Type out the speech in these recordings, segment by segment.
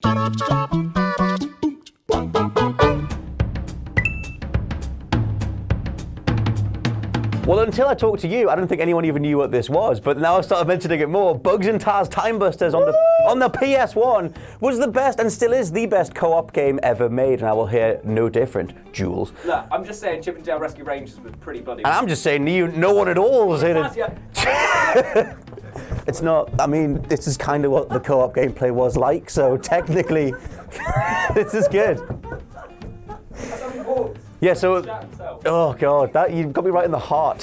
Well, until I talked to you, I don't think anyone even knew what this was, but now I've started mentioning it more. Bugs and Taz Time Busters on the PS1 was the best and still is the best co-op game ever made, and I will hear no different. Jules. Look, I'm just saying Chip and Dale Rescue Rangers was pretty bloody. And I'm just saying no one at all was in it. It's not, I mean, this is kind of what the co-op gameplay was like, so technically, this is good. Yeah, so, oh God, that you've got me right in the heart.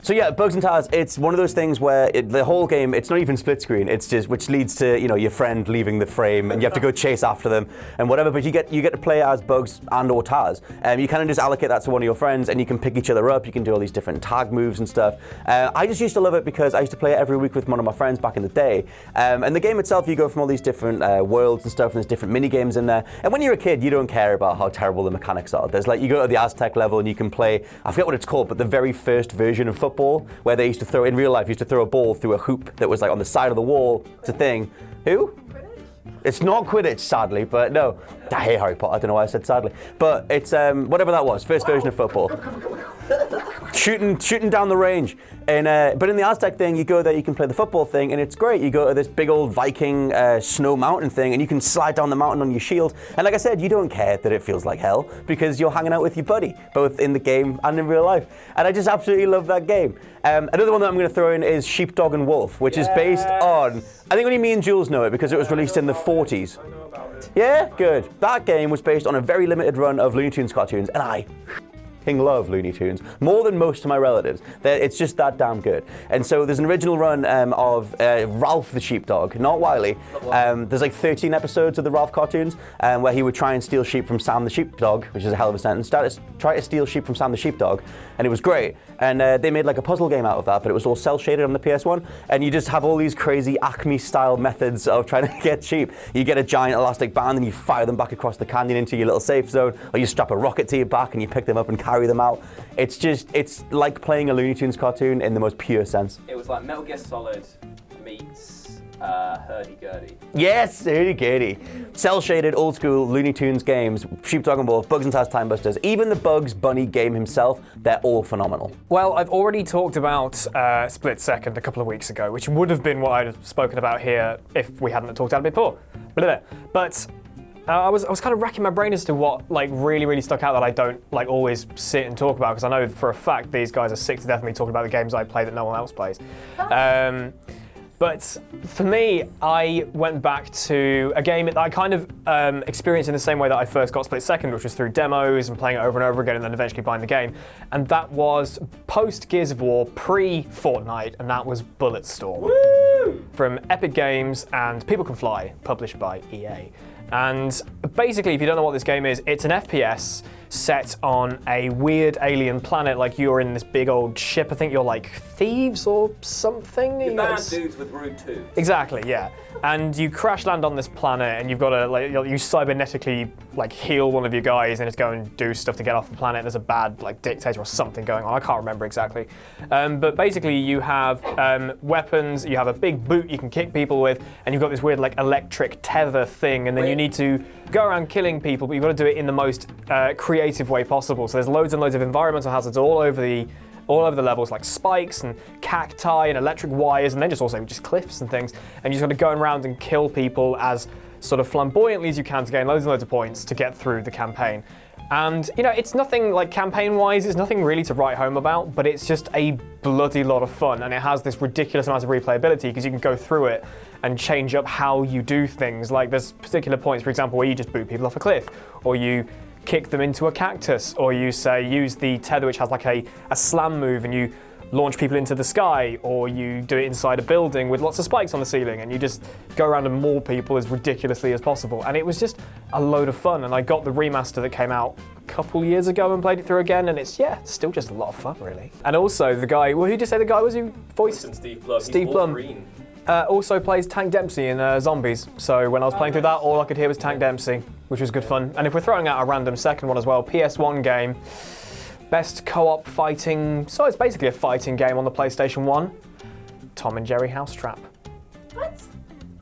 So yeah, Bugs and Taz, it's one of those things where the whole game, it's not even split screen, it's just, which leads to, you know, your friend leaving the frame and you have to go chase after them and whatever, but you get to play as Bugs and or Taz. You kind of just allocate that to one of your friends and you can pick each other up, you can do all these different tag moves and stuff. I just used to love it because I used to play it every week with one of my friends back in the day. And the game itself, you go from all these different worlds and stuff, and there's different mini games in there. And when you're a kid, you don't care about how terrible the mechanics are. There's like, you go to the Aztec level and you can play, I forget what it's called, but the very first version of football, where they used to throw, in real life, you used to throw a ball through a hoop that was like on the side of the wall. It's a thing. Who? It's not Quidditch, sadly, but no. I hate Harry Potter, I don't know why I said sadly. But it's, whatever that was, first version of football. Shooting down the range. And, but in the Aztec thing, you go there, you can play the football thing, and it's great. You go to this big old Viking snow mountain thing, and you can slide down the mountain on your shield. And like I said, you don't care that it feels like hell, because you're hanging out with your buddy, both in the game and in real life. And I just absolutely love that game. Another one that I'm going to throw in is Sheepdog and Wolf, which is based on, I think only me and Jules know it, because it was released in the 40s. I know about it. Yeah, good. That game was based on a very limited run of Looney Tunes cartoons, and I love Looney Tunes more than most of my relatives. It's just that damn good. And so there's an original run of Ralph the Sheepdog, not Wiley. There's like 13 episodes of the Ralph cartoons where he would try and steal sheep from Sam the Sheepdog, which is a hell of a sentence. Try to steal sheep from Sam the Sheepdog, and it was great. And they made like a puzzle game out of that, but it was all cel shaded on the PS1. And you just have all these crazy Acme style methods of trying to get sheep. You get a giant elastic band and you fire them back across the canyon into your little safe zone, or you strap a rocket to your back and you pick them up and carry them out. It's like playing a Looney Tunes cartoon in the most pure sense. It was like Metal Gear Solid meets Hurdy-Gurdy. Yes, Hurdy-Gurdy. Cel-shaded, old-school Looney Tunes games, Sheepdog and Wolf, Bugs and Taz Time Busters, even the Bugs Bunny game himself, they're all phenomenal. Well, I've already talked about Split Second a couple of weeks ago, which would have been what I'd have spoken about here if we hadn't talked about it before. But I was kind of racking my brain as to what like really stuck out that I don't like always sit and talk about, because I know for a fact these guys are sick to death of me talking about the games I play that no one else plays. But for me, I went back to a game that I kind of experienced in the same way that I first got Split Second, which was through demos and playing it over and over again and then eventually buying the game. And that was post Gears of War, pre-Fortnite, and that was Bulletstorm. Woo! From Epic Games and People Can Fly, published by EA. And basically, if you don't know what this game is, it's an FPS set on a weird alien planet, like you're in this big old ship. I think you're like thieves or something. You're bad dudes with rude tubes. Exactly, yeah. And you crash land on this planet, and you've got to like you cybernetically like heal one of your guys, and it's go and do stuff to get off the planet. There's a bad like dictator or something going on. I can't remember exactly. But basically, you have weapons. You have a big boot you can kick people with, and you've got this weird like electric tether thing, and then you need to go around killing people, but you've got to do it in the most creative way possible. So there's loads and loads of environmental hazards all over the levels, like spikes and cacti and electric wires, and then just cliffs and things. And you just got to go around and kill people as sort of flamboyantly as you can to gain loads and loads of points to get through the campaign. And, you know, it's nothing like campaign-wise, it's nothing really to write home about, but it's just a bloody lot of fun, and it has this ridiculous amount of replayability because you can go through it and change up how you do things. Like there's particular points, for example, where you just boot people off a cliff, or you kick them into a cactus, or you say use the tether which has like a slam move and you launch people into the sky, or you do it inside a building with lots of spikes on the ceiling and you just go around and maul people as ridiculously as possible. And it was just a load of fun, and I got the remaster that came out a couple years ago and played it through again, and it's still just a lot of fun really. And also the guy, well, who did you say the guy was who voiced? Steve Blum. Steve Blum. Also plays Tank Dempsey in Zombies, so when I was playing through that, all I could hear was Tank Dempsey, which was good fun. And if we're throwing out a random second one as well, PS1 game, best co-op fighting, so it's basically a fighting game on the PlayStation 1, Tom and Jerry House Trap. What?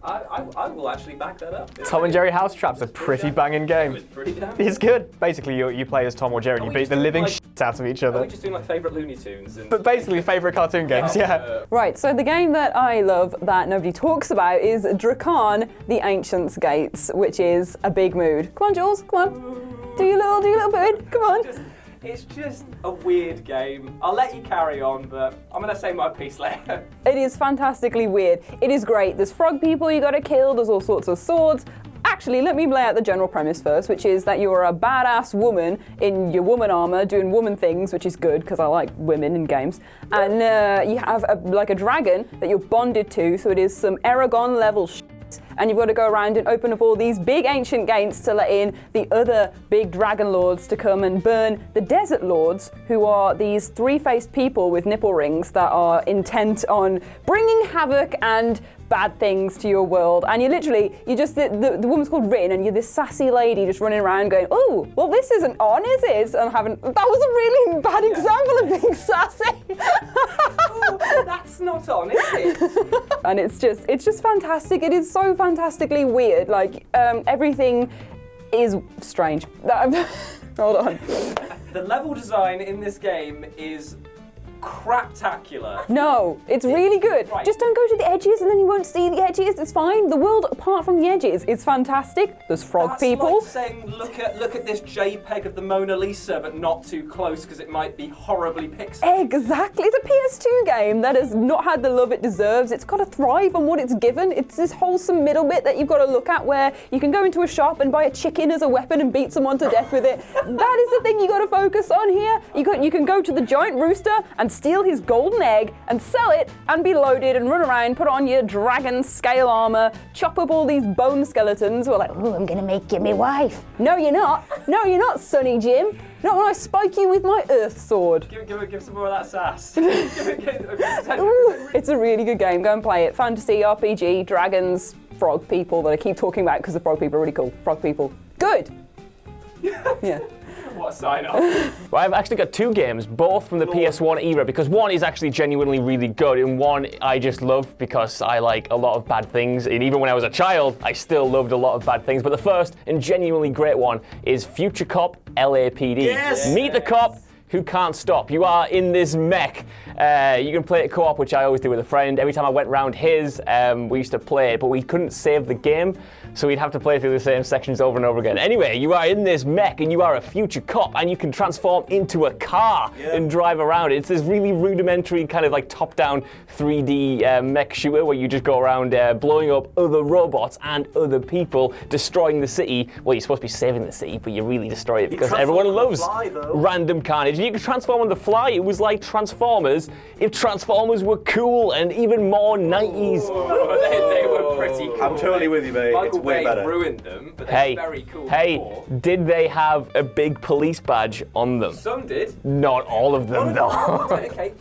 I will actually back that up. Tom and Jerry House Trap's a pretty banging It game. was pretty damn It's good. Basically, you play as Tom or Jerry and you beat the living shit out of each Are other. we just doing like favourite Looney Tunes? But basically, favourite cartoon games, yeah. Right, so the game that I love that nobody talks about is Dracan, the Ancient's Gates, which is a big mood. Come on, Jules, come on. Do your little bit, come on. It's just a weird game. I'll let you carry on, but I'm going to say my piece later. It is fantastically weird. It is great. There's frog people you gotta kill, there's all sorts of swords. Actually, let me lay out the general premise first, which is that you are a badass woman in your woman armor doing woman things, which is good because I like women in games. And you have a dragon that you're bonded to, so it is some Aragon level shit. And you've got to go around and open up all these big ancient gates to let in the other big dragon lords to come and burn the desert lords, who are these three-faced people with nipple rings that are intent on bringing havoc and bad things to your world. And the woman's called Rin, and you're this sassy lady just running around going, oh, well, this isn't on, is it? And that was a really bad example of being sassy. Oh, that's not on, is it? And it's just fantastic. It is so fantastically weird. Like, everything is strange. Hold on. The level design in this game is craptacular. No, it's really good. Right. Just don't go to the edges and then you won't see the edges. It's fine. The world apart from the edges is fantastic. There's frog That's people. like saying, look at this JPEG of the Mona Lisa, but not too close because it might be horribly pixelated. Exactly. It's a PS2 game that has not had the love it deserves. It's got to thrive on what it's given. It's this wholesome middle bit that you've got to look at where you can go into a shop and buy a chicken as a weapon and beat someone to death with it. That is the thing you got to focus on here. You can go to the giant rooster and steal his golden egg and sell it and be loaded and run around, put on your dragon scale armor, chop up all these bone skeletons who are like, oh, I'm gonna make you my wife. No, you're not. No, you're not, Sonny Jim. Not when I spike you with my earth sword. Give some more of that sass. It's a really good game. Go and play it. Fantasy, RPG, dragons, frog people that I keep talking about because the frog people are really cool. Frog people. Good. Yeah. What a sign off. Well, I've actually got two games, both from the PS1 era, because one is actually genuinely really good, and one I just love because I like a lot of bad things, and even when I was a child, I still loved a lot of bad things. But the first and genuinely great one is Future Cop LAPD. Yes! Meet the cop who can't stop. You are in this mech. You can play it co-op, which I always do with a friend. Every time I went round his, we used to play it, but we couldn't save the game, so we'd have to play through the same sections over and over again. Anyway, you are in this mech, and you are a future cop, and you can transform into a car and drive around. It's this really rudimentary kind of like top-down 3D mech shooter where you just go around blowing up other robots and other people, destroying the city. Well, you're supposed to be saving the city, but you really destroy it because everyone loves random carnage. You can transform on the fly. It was like Transformers if Transformers were cool and even more 90s. They were pretty cool. I'm totally with you, mate. Michael It's way Bay better. ruined them, but they were very cool before. Did they have a big police badge on them? Some did. Not all of them, though. Okay,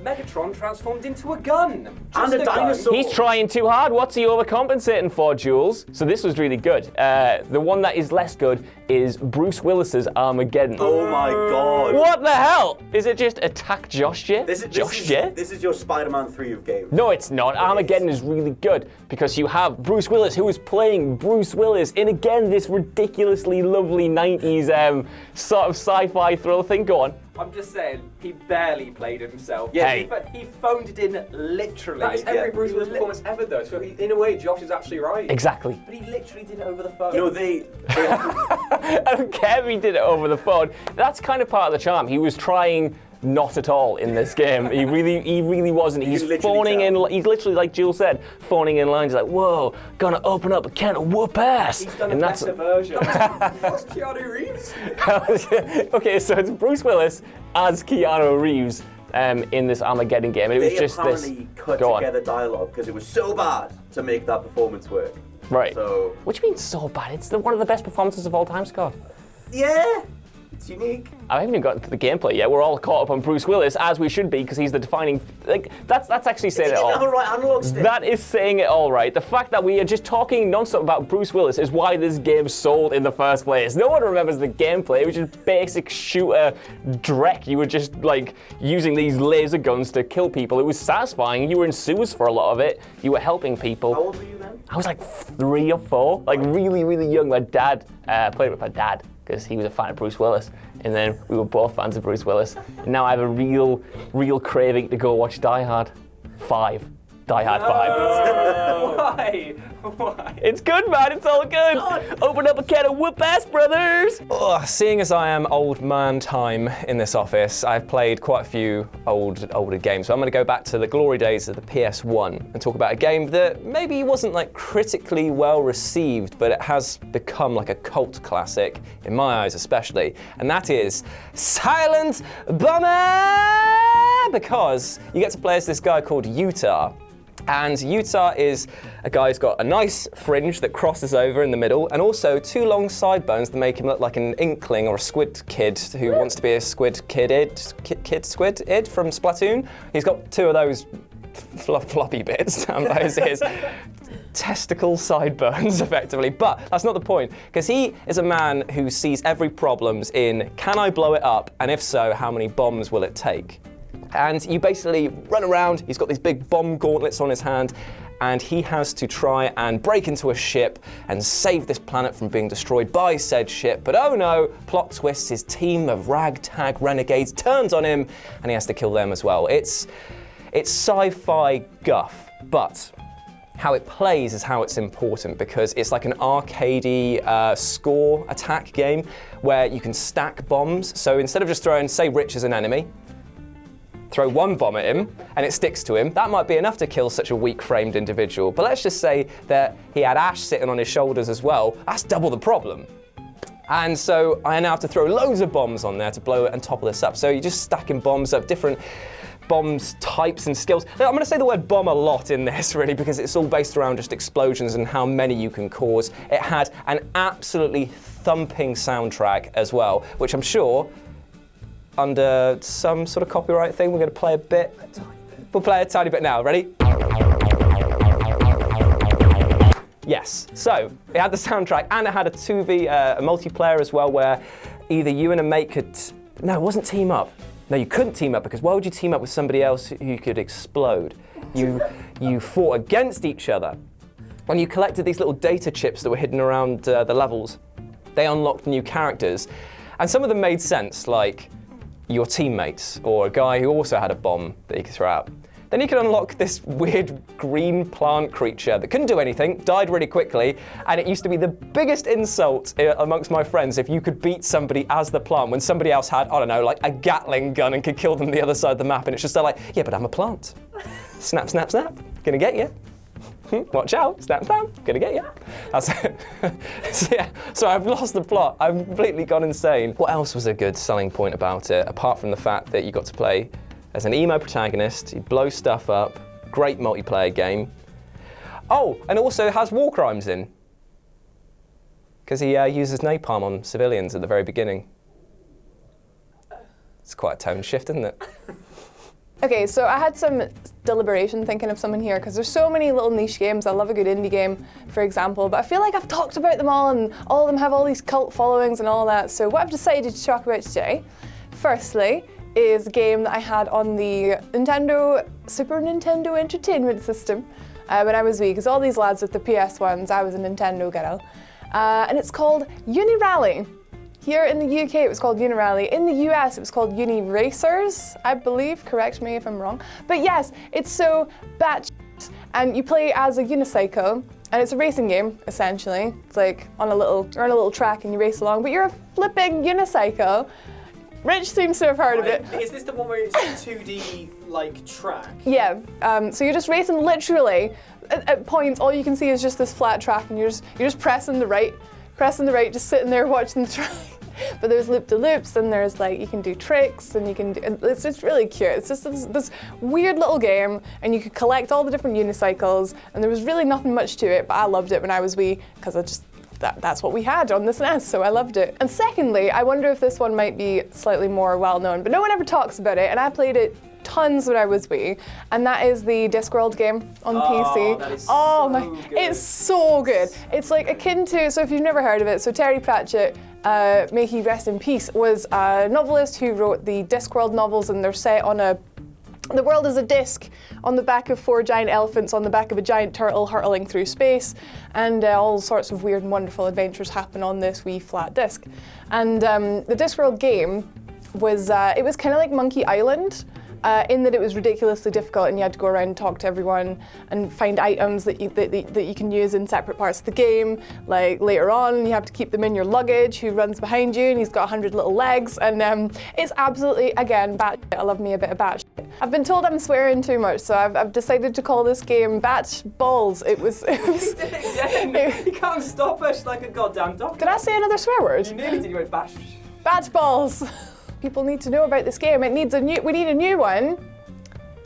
Megatron transformed into a gun. And a dinosaur. He's trying too hard. What's he overcompensating for, Jules? So this was really good. The one that is less good is Bruce Willis's Armageddon. Oh my god. What the hell? Is it just Attack Josh J? This is your Spider-Man 3 of games. No, it's not. Armageddon is really good because you have Bruce Willis, who is playing Bruce Willis in, again, this ridiculously lovely 90s sort of sci-fi thrill thing. Go on. I'm just saying, he barely played himself. Yeah, He phoned it in literally. That is every Bruce Willis performance ever, though. So in a way, Josh is actually right. Exactly. But he literally did it over the phone. No, they I don't care if he did it over the phone. That's kind of part of the charm. He was trying not at all in this game. He really wasn't. He's phoning in. He's literally, like Jill said, phoning in lines like, "Whoa, gonna open up a can of whoop ass." He's done a better version. That's Keanu Reeves. Okay, so it's Bruce Willis as Keanu Reeves in this Armageddon game. And it was just this. They apparently cut together dialogue because it was so bad to make that performance work. Right. So. Which means so bad. It's one of the best performances of all time, Scott. Yeah. It's unique. I haven't even gotten to the gameplay yet. We're all caught up on Bruce Willis, as we should be, because he's the defining. Like that's actually saying it all. Have a right analog stick. That is saying it all right. The fact that we are just talking non-stop about Bruce Willis is why this game sold in the first place. No one remembers the gameplay. It was just basic shooter Drac. You were just like using these laser guns to kill people. It was satisfying. You were in sewers for a lot of it. You were helping people. How old were you then? I was like 3 or 4, like really, really young. My dad played with my dad because he was a fan of Bruce Willis, and then we were both fans of Bruce Willis. And now I have a real craving to go watch Die Hard 5. Die Hard 5. Why? Why? It's good, man. It's all good. Open up a can of whoop-ass, brothers. Ugh, seeing as I am old man time in this office, I've played quite a few older games. So I'm going to go back to the glory days of the PS1 and talk about a game that maybe wasn't like critically well received, but it has become like a cult classic, in my eyes especially, and that is Silent Bomber! Because you get to play as this guy called Utah. And Utah is a guy who's got a nice fringe that crosses over in the middle, and also 2 long sideburns that make him look like an inkling or a squid kid who wants to be a squid kid squid from Splatoon. He's got 2 of those floppy bits down by his ears. Testicle sideburns, effectively. But that's not the point, because he is a man who sees every problem in, can I blow it up? And if so, how many bombs will it take? And you basically run around, he's got these big bomb gauntlets on his hand, and he has to try and break into a ship and save this planet from being destroyed by said ship. But oh no, plot twist, his team of ragtag renegades turns on him, and he has to kill them as well. It's sci-fi guff, but how it plays is how it's important, because it's like an arcadey score attack game where you can stack bombs. So instead of just throwing, say, Rich as an enemy, throw 1 bomb at him and it sticks to him. That might be enough to kill such a weak-framed individual. But let's just say that he had Ash sitting on his shoulders as well. That's double the problem. And so I now have to throw loads of bombs on there to blow it and topple this up. So you're just stacking bombs up, different bombs, types and skills. I'm going to say the word bomb a lot in this, really, because it's all based around just explosions and how many you can cause. It had an absolutely thumping soundtrack as well, which I'm sure, under some sort of copyright thing, we're going to play a bit. We'll play a tiny bit now. Ready? Yes. So it had the soundtrack, and it had a 2v a multiplayer as well, where either you and a mate could. No, it wasn't team up. No, you couldn't team up, because why would you team up with somebody else who could explode? You fought against each other. When you collected these little data chips that were hidden around the levels, they unlocked new characters, and some of them made sense, like your teammates, or a guy who also had a bomb that you could throw out. Then you could unlock this weird green plant creature that couldn't do anything, died really quickly, and it used to be the biggest insult amongst my friends if you could beat somebody as the plant when somebody else had, I don't know, like a Gatling gun and could kill them the other side of the map, and it's just like, yeah, but I'm a plant. Snap, snap, snap, gonna get you. Watch out, snap, snap, gonna get you. That's it. So, yeah, so I've lost the plot. I've completely gone insane. What else was a good selling point about it, apart from the fact that you got to play as an emo protagonist, you blow stuff up, great multiplayer game. Oh, and also has war crimes in, because he uses napalm on civilians at the very beginning. It's quite a tone shift, isn't it? Okay, so I had some deliberation thinking of something here, because there's so many little niche games. I love a good indie game, for example, but I feel like I've talked about them all, and all of them have all these cult followings and all that. So what I've decided to talk about today, firstly, is a game that I had on the Super Nintendo Entertainment System when I was wee, because all these lads with the PS1s, I was a Nintendo girl. And it's called Uni Rally. Here in the UK, it was called Uni Rally. In the US, it was called Uni Racers, I believe. Correct me if I'm wrong. But yes, it's so batshit, and you play as a unicycle, and it's a racing game, essentially. It's like you're on a little track and you race along, but you're a flipping unicycle. Rich seems to have heard of it. Is this the one where it's a 2D like track? Yeah. So you're just racing literally. At points, all you can see is just this flat track, and you're just pressing the right, just sitting there watching the track. But there's loop-de-loops, and there's like, you can do tricks, and you can do, it's just really cute. It's just this weird little game, and you could collect all the different unicycles, and there was really nothing much to it, but I loved it when I was wee, because that's what we had on the SNES, so I loved it. And secondly, I wonder if this one might be slightly more well-known, but no one ever talks about it, and I played it tons when I was wee, and that is the Discworld game on the PC. That is good. It's so good. It's like akin to, so if you've never heard of it, so Terry Pratchett, may he rest in peace, was a novelist who wrote the Discworld novels, and they're set on the world is a disc on the back of 4 giant elephants on the back of a giant turtle hurtling through space, and all sorts of weird and wonderful adventures happen on this wee flat disc. And the Discworld game was, it was kind of like Monkey Island, in that it was ridiculously difficult and you had to go around and talk to everyone and find items that you can use in separate parts of the game. Like later on, you have to keep them in your luggage, who runs behind you, and he's got 100 little legs. And it's absolutely, again, batshit. I love me a bit of batshit. I've been told I'm swearing too much, so I've decided to call this game Batch Balls. It was You can't stop us like a goddamn dog. Did I say another swear word? You nearly did. You went bash. Batch Balls. People need to know about this game. We need a new one,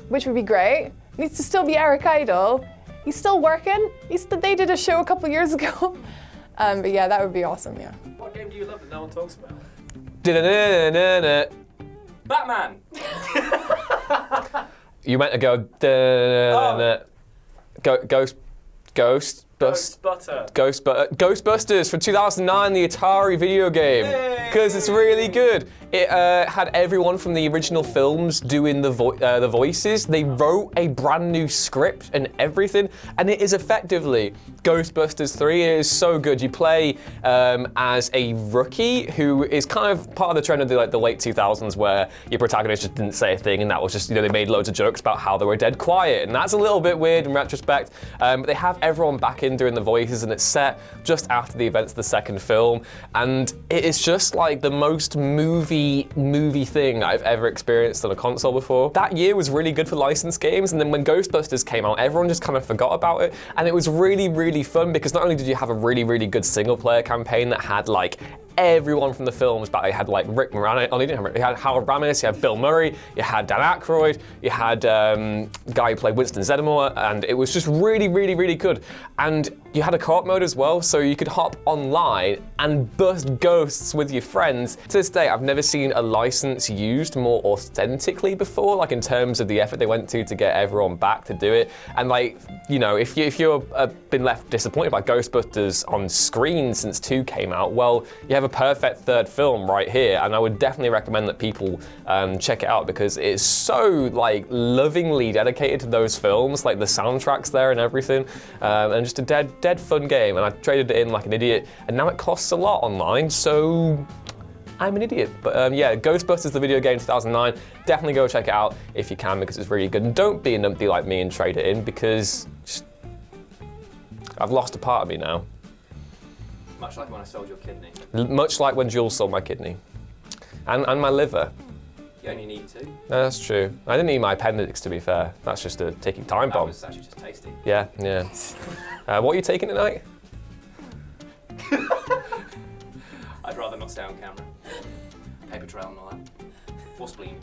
which would be great. It needs to still be Eric Idle. He's still working. They did a show a couple years ago. But yeah, that would be awesome, yeah. What game do you love that no one talks about? Batman! You meant to go. Ghostbusters from 2009, the Atari video game, because it's really good. It had everyone from the original films doing the voices. They wrote a brand new script and everything, and it is effectively Ghostbusters 3. It is so good. You play as a rookie who is kind of part of the trend of the late 2000s, where your protagonist just didn't say a thing, and that was just, they made loads of jokes about how they were dead quiet, and that's a little bit weird in retrospect. But they have everyone back in doing the voices, and it's set just after the events of the second film, and it is just like the most movie thing I've ever experienced on a console before. That year was really good for licensed games, and then when Ghostbusters came out, everyone just kind of forgot about it, and it was really, really fun, because not only did you have a really, really good single player campaign that had like everyone from the films, but you had like Rick Moranis, you had Harold Ramis, you had Bill Murray, you had Dan Aykroyd, you had a guy who played Winston Zeddemore, and it was just really, really, really good. And you had a co-op mode as well, so you could hop online and bust ghosts with your friends. To this day, I've never seen a license used more authentically before, like in terms of the effort they went to get everyone back to do it. And like, if you're been left disappointed by Ghostbusters on screen since 2 came out, well, you have a perfect third film right here, and I would definitely recommend that people check it out, because it's so like lovingly dedicated to those films, like the soundtracks there and everything, and just a dead fun game. And I traded it in like an idiot, and now it costs a lot online, so I'm an idiot. But yeah, Ghostbusters the video game 2009, definitely go check it out if you can, because it's really good. And don't be a numpty like me and trade it in, because I've lost a part of me now. Much like when I sold your kidney. Much like when Jules sold my kidney. And my liver. You only need 2. No, that's true. I didn't eat my appendix, to be fair. That's just a ticking time bomb. That was actually just tasty. Yeah. What are you taking tonight? I'd rather not stay on camera. Paper trail and all that. Or spleen.